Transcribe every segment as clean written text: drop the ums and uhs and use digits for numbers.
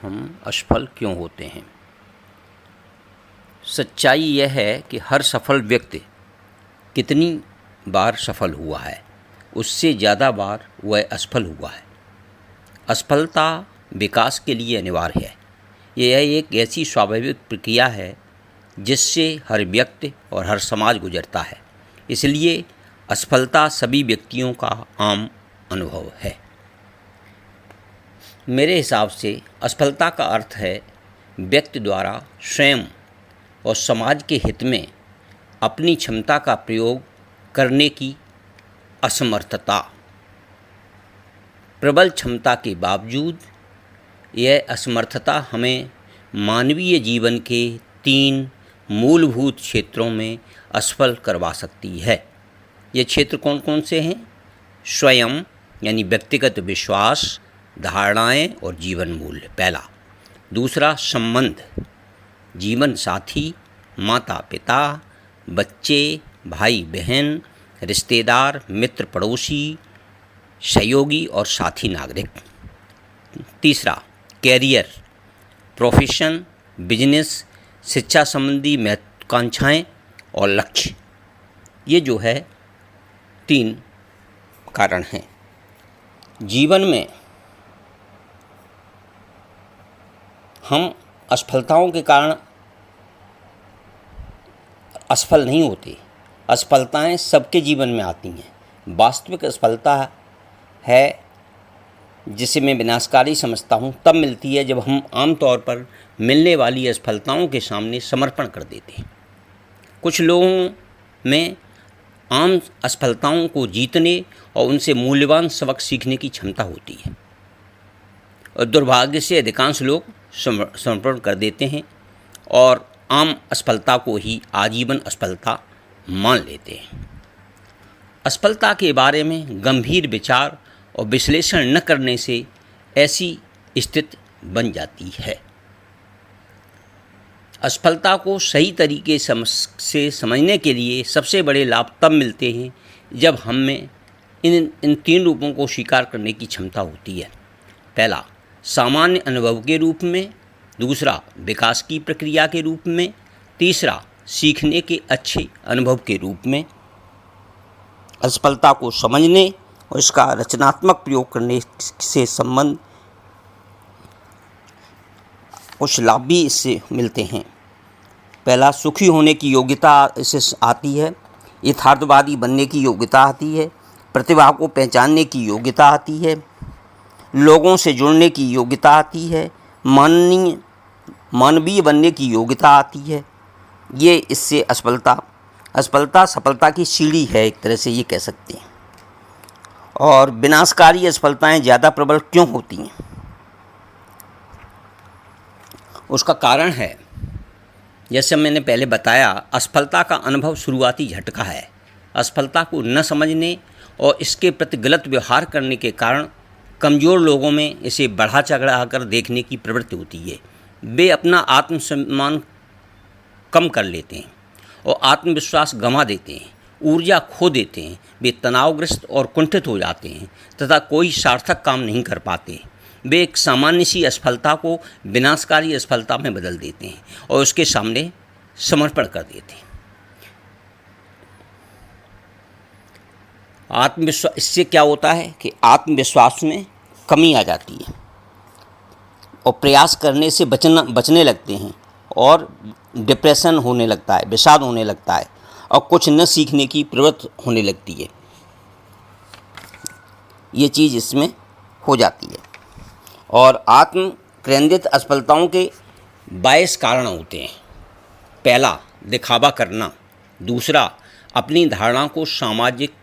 हम असफल क्यों होते हैं। सच्चाई यह है कि हर सफल व्यक्ति कितनी बार सफल हुआ है, उससे ज़्यादा बार वह असफल हुआ है। असफलता विकास के लिए अनिवार्य है। यह एक ऐसी स्वाभाविक प्रक्रिया है जिससे हर व्यक्ति और हर समाज गुजरता है। इसलिए असफलता सभी व्यक्तियों का आम अनुभव है। मेरे हिसाब से असफलता का अर्थ है व्यक्ति द्वारा स्वयं और समाज के हित में अपनी क्षमता का प्रयोग करने की असमर्थता। प्रबल क्षमता के बावजूद यह असमर्थता हमें मानवीय जीवन के 3 मूलभूत क्षेत्रों में असफल करवा सकती है। ये क्षेत्र कौन कौन से हैं? स्वयं यानी व्यक्तिगत विश्वास, धारणाएं और जीवन मूल्य, पहला। दूसरा, संबंध, जीवन साथी, माता पिता, बच्चे, भाई बहन, रिश्तेदार, मित्र, पड़ोसी, सहयोगी और साथी नागरिक। तीसरा, कैरियर, प्रोफेशन, बिजनेस, शिक्षा संबंधी महत्वाकांक्षाएं और लक्ष्य। ये जो है 3 कारण हैं। जीवन में हम असफलताओं के कारण असफल नहीं होते। असफलताएं सबके जीवन में आती हैं। वास्तविक असफलता है जिसे मैं विनाशकारी समझता हूँ तब मिलती है जब हम आमतौर पर मिलने वाली असफलताओं के सामने समर्पण कर देते हैं। कुछ लोगों में आम असफलताओं को जीतने और उनसे मूल्यवान सबक सीखने की क्षमता होती है, और दुर्भाग्य से अधिकांश लोग समर्पण कर देते हैं और आम असफलता को ही आजीवन असफलता मान लेते हैं। असफलता के बारे में गंभीर विचार और विश्लेषण न करने से ऐसी स्थिति बन जाती है। असफलता को सही तरीके से समझने के लिए सबसे बड़े लाभ तब मिलते हैं जब हम में इन 3 रूपों को स्वीकार करने की क्षमता होती है। पहला, सामान्य अनुभव के रूप में। दूसरा, विकास की प्रक्रिया के रूप में। तीसरा, सीखने के अच्छे अनुभव के रूप में। असफलता को समझने और इसका रचनात्मक प्रयोग करने से संबंध कुछ लाभ भी इससे मिलते हैं। पहला, सुखी होने की योग्यता इससे आती है। यथार्थवादी बनने की योग्यता आती है। प्रतिभा को पहचानने की योग्यता आती है। लोगों से जुड़ने की योग्यता आती है। मानवीय बनने की योग्यता आती है। ये इससे असफलता सफलता की सीढ़ी है, एक तरह से ये कह सकते हैं। और विनाशकारी असफलताएं ज़्यादा प्रबल क्यों होती हैं? उसका कारण है, जैसे मैंने पहले बताया, असफलता का अनुभव शुरुआती झटका है। असफलता को न समझने और इसके प्रति गलत व्यवहार करने के कारण कमज़ोर लोगों में इसे बढ़ा चढ़ा कर देखने की प्रवृत्ति होती है। वे अपना आत्मसम्मान कम कर लेते हैं और आत्मविश्वास गंवा देते हैं, ऊर्जा खो देते हैं। वे तनावग्रस्त और कुंठित हो जाते हैं तथा कोई सार्थक काम नहीं कर पाते। वे एक सामान्य सी असफलता को विनाशकारी असफलता में बदल देते हैं और उसके सामने समर्पण कर देते हैं। आत्मविश्वास, इससे क्या होता है कि आत्मविश्वास में कमी आ जाती है और प्रयास करने से बचने लगते हैं और डिप्रेशन होने लगता है, विषाद होने लगता है और कुछ न सीखने की प्रवृत्ति होने लगती है। ये चीज़ इसमें हो जाती है। और आत्म केंद्रित असफलताओं के 22 कारण होते हैं। पहला, दिखावा करना। दूसरा, अपनी धारणा को सामाजिक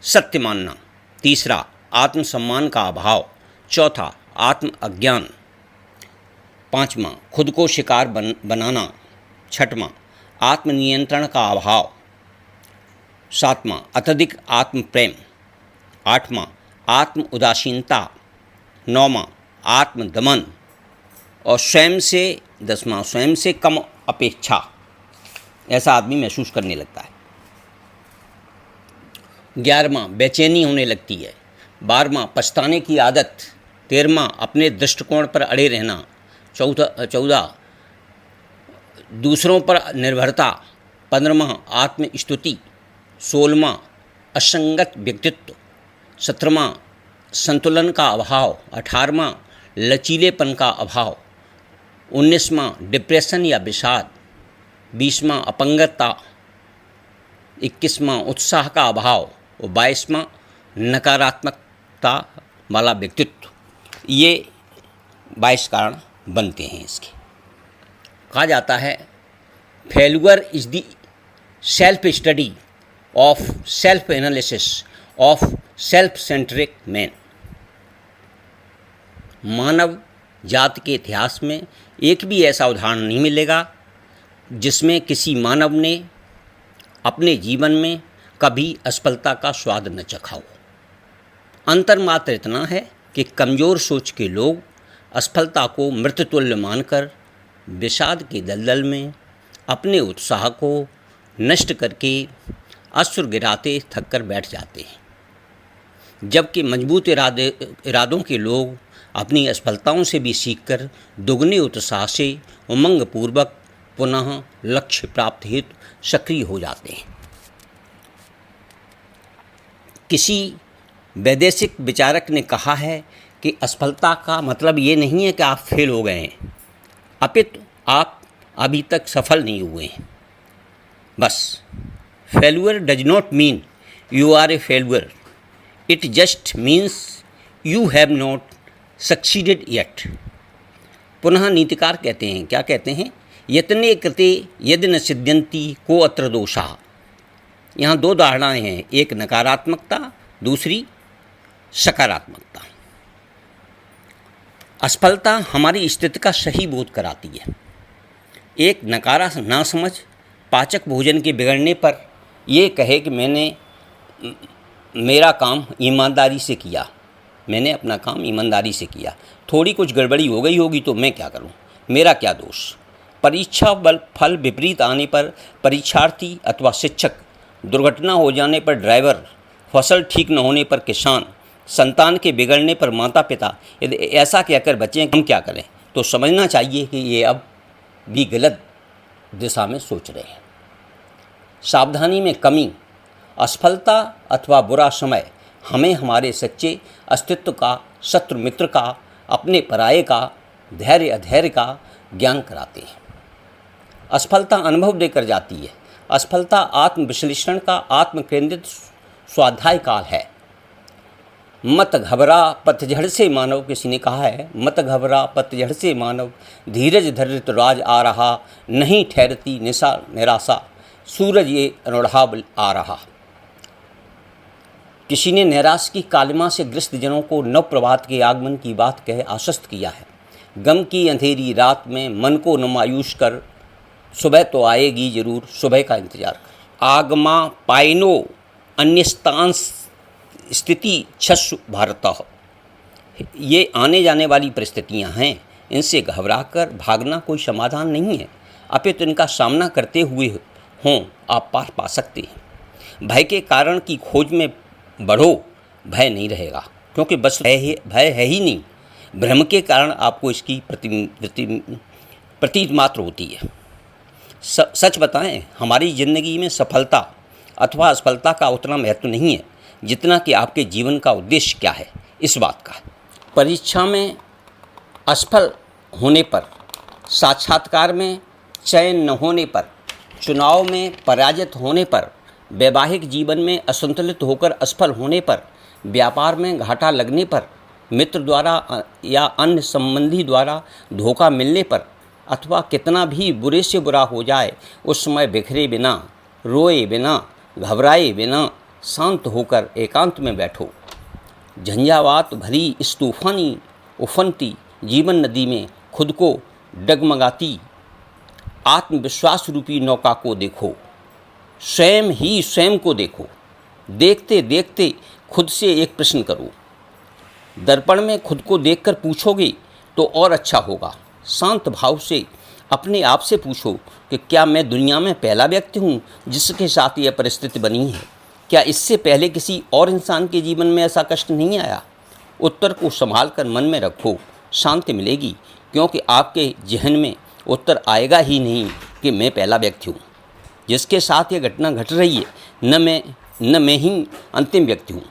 सत्य मानना। तीसरा, आत्मसम्मान का अभाव। चौथा, आत्म अज्ञान। पाँचवा, खुद को शिकार बनाना। छठवां, आत्मनियंत्रण का अभाव। सातवां, अत्यधिक आत्म प्रेम। आठवां, आत्म उदासीनता। नौवां, आत्म दमन। और दसवां, स्वयं से कम अपेक्षा। ऐसा आदमी महसूस करने लगता है। 11वां, बेचैनी होने लगती है। 12वां, पछताने की आदत। 13वां, अपने दृष्टिकोण पर अड़े रहना। 14 दूसरों पर निर्भरता, 15वां आत्मस्तुति, 16वां असंगत व्यक्तित्व, 17वां संतुलन का अभाव, 18वां लचीलेपन का अभाव, 19वां डिप्रेशन या विषाद, 20वां अपंगता, 21वां उत्साह का अभाव और 22वां नकारात्मकता वाला व्यक्तित्व। ये 22 कारण बनते हैं इसके। कहा जाता है failure is the self study of self analysis of self centric man. मानव जाति के इतिहास में एक भी ऐसा उदाहरण नहीं मिलेगा जिसमें किसी मानव ने अपने जीवन में कभी असफलता का स्वाद न चखा हो। अंतर मात्र इतना है कि कमज़ोर सोच के लोग असफलता को मृत्युतुल्य मानकर विषाद के दलदल में अपने उत्साह को नष्ट करके अश्रु गिराते थककर बैठ जाते हैं, जबकि मजबूत इरादों के लोग अपनी असफलताओं से भी सीखकर दुगने उत्साह से उमंगपूर्वक पुनः लक्ष्य प्राप्ति हेतु सक्रिय हो जाते हैं। किसी वैदेशिक विचारक ने कहा है कि असफलता का मतलब ये नहीं है कि आप फेल हो गए हैं, अपितु आप अभी तक सफल नहीं हुए हैं। बस failure does not mean you are a failure, it just means you have not succeeded yet. पुनः नीतिकार कहते हैं, क्या कहते हैं, यत्ने कृते यदि न सिद्ध्यन्ति को अत्र दोषा। यहाँ दो धारणाएँ हैं, एक नकारात्मकता, दूसरी सकारात्मकता। असफलता हमारी स्थिति का सही बोध कराती है। एक नकारा ना समझ पाचक भोजन के बिगड़ने पर ये कहे कि मेरा काम ईमानदारी से किया, मैंने अपना काम ईमानदारी से किया, थोड़ी कुछ गड़बड़ी हो गई होगी तो मैं क्या करूं, मेरा क्या दोष। परीक्षा फल विपरीत आने पर परीक्षार्थी अथवा शिक्षक, दुर्घटना हो जाने पर ड्राइवर, फसल ठीक न होने पर किसान, संतान के बिगड़ने पर माता पिता, यदि ऐसा कहकर बच्चे हम क्या करें, तो समझना चाहिए कि ये अब भी गलत दिशा में सोच रहे हैं। सावधानी में कमी, असफलता अथवा बुरा समय हमें हमारे सच्चे अस्तित्व का, शत्रु मित्र का, अपने पराये का, धैर्य अधैर्य का ज्ञान कराते हैं। असफलता अनुभव देकर जाती है। असफलता आत्मविश्लेषण का आत्मकेंद्रित स्वाध्याय काल है। मत घबरा पतझड़ से मानव, किसी ने कहा है, मत घबरा पतझड़ से मानव, धीरज धरित राज आ रहा, नहीं ठहरती निराशा, सूरज ये अनुढ़ाव आ रहा। किसी ने नैराश की कालिमा से ग्रस्त जनों को नव प्रभात के आगमन की बात कह आश्वस्त किया है। गम की अंधेरी रात में मन को न मायूस कर, सुबह तो आएगी जरूर, सुबह का इंतजार कर। आगमा पाइनो अन्यस्तांस स्थिति छस्सु भारतः। ये आने जाने वाली परिस्थितियां हैं, इनसे घबराकर भागना कोई समाधान नहीं है, अपितु इनका सामना करते हुए हों आप पार पा सकते हैं। भय के कारण की खोज में बढ़ो, भय नहीं रहेगा, क्योंकि बस भय है ही नहीं। भ्रम के कारण आपको इसकी प्रतीत मात्र होती है। सच बताएं, हमारी ज़िंदगी में सफलता अथवा असफलता का उतना महत्व नहीं है जितना कि आपके जीवन का उद्देश्य क्या है, इस बात का। परीक्षा में असफल होने पर, साक्षात्कार में चयन न होने पर, चुनाव में पराजित होने पर, वैवाहिक जीवन में असंतुलित होकर असफल होने पर, व्यापार में घाटा लगने पर, मित्र द्वारा या अन्य संबंधी द्वारा धोखा मिलने पर, अथवा कितना भी बुरे से बुरा हो जाए, उस समय बिखरे बिना, रोए बिना, घबराए बिना शांत होकर एकांत में बैठो। झंझावात भरी इस तूफानी उफनती जीवन नदी में खुद को डगमगाती आत्मविश्वास रूपी नौका को देखो, स्वयं ही स्वयं को देखो। देखते देखते खुद से एक प्रश्न करो। दर्पण में खुद को देखकर पूछोगे तो और अच्छा होगा। शांत भाव से अपने आप से पूछो कि क्या मैं दुनिया में पहला व्यक्ति हूँ जिसके साथ यह परिस्थिति बनी है? क्या इससे पहले किसी और इंसान के जीवन में ऐसा कष्ट नहीं आया? उत्तर को संभाल कर मन में रखो, शांति मिलेगी। क्योंकि आपके जहन में उत्तर आएगा ही नहीं कि मैं पहला व्यक्ति हूँ जिसके साथ ये घटना घट रही है, न मैं ही अंतिम व्यक्ति हूँ।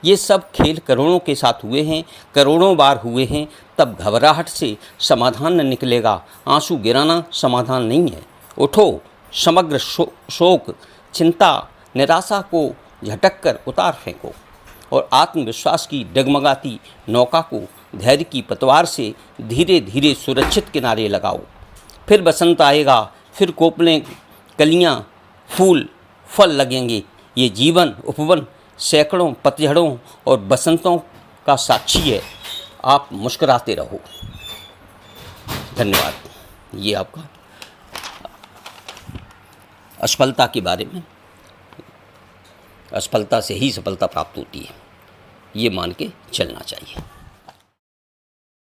ये सब खेल करोड़ों के साथ हुए हैं, करोड़ों बार हुए हैं। तब घबराहट से समाधान न निकलेगा। आंसू गिराना समाधान नहीं है। उठो, समग्र शोक, चिंता, निराशा को झटक कर उतार फेंको और आत्मविश्वास की डगमगाती नौका को धैर्य की पतवार से धीरे धीरे सुरक्षित किनारे लगाओ। फिर बसंत आएगा, फिर कोपलें, कलियां, फूल, फल लगेंगे। ये जीवन उपवन सैकड़ों पतझड़ों और बसंतों का साक्षी है। आप मुस्कुराते रहो। धन्यवाद। ये आपका असफलता के बारे में, असफलता से ही सफलता प्राप्त होती है, ये मान के चलना चाहिए।